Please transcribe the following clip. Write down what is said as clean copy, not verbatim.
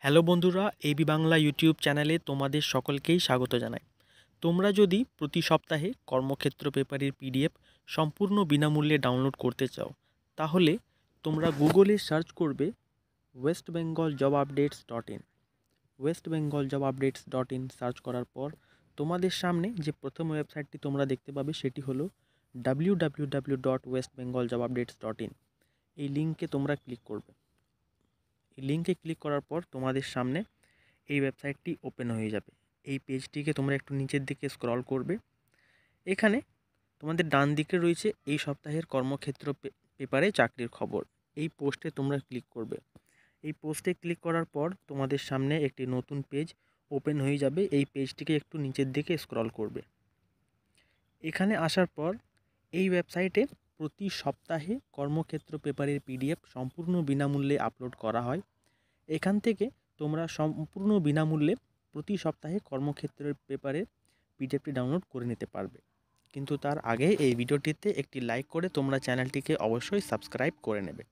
Hello বন্ধুরা, AB Bangla YouTube চ্যানেলে তোমাদের সকলকেই স্বাগত জানাই। তোমরা যদি প্রতি সপ্তাহে কর্মক্ষেত্র পেপারের পিডিএফ সম্পূর্ণ বিনামূল্যে ডাউনলোড করতে চাও, তাহলে তোমরা গুগলে সার্চ করবে westbengaljobupdates.in। westbengaljobupdates.in সার্চ করার পর তোমাদের সামনে যে প্রথম ওয়েবসাইটটি তোমরা দেখতে পাবে সেটি হলো www.westbengaljobupdates.in। এই লিঙ্কে তোমরা ক্লিক করবে। এই লিঙ্কে ক্লিক করার পর তোমাদের সামনে এই ওয়েবসাইটটি ওপেন হয়ে যাবে। এই পেজটিকে তোমরা একটু নিচের দিকে স্ক্রল করবে। এখানে তোমাদের ডান দিকে রয়েছে এই সপ্তাহের কর্মক্ষেত্র পেপারে চাকরির খবর। এই পোস্টে তোমরা ক্লিক করবে। এই পোস্টে ক্লিক করার পর তোমাদের সামনে একটি নতুন পেজ ওপেন হয়ে যাবে। এই পেজটিকে একটু নিচের দিকে স্ক্রল করবে। এখানে আসার পর এই ওয়েবসাইটে প্রতি সপ্তাহে কর্মক্ষেত্র পেপারের পিডিএফ সম্পূর্ণ বিনামূল্যে আপলোড করা হয়। এখান থেকে তোমরা সম্পূর্ণ বিনামূল্যে প্রতি সপ্তাহে কর্মক্ষেত্রের পেপারের পিডিএফটি ডাউনলোড করে নিতে পারবে। কিন্তু তার আগে এই ভিডিওটিতে একটি লাইক করে তোমরা চ্যানেলটিকে অবশ্যই সাবস্ক্রাইব করে নেবে।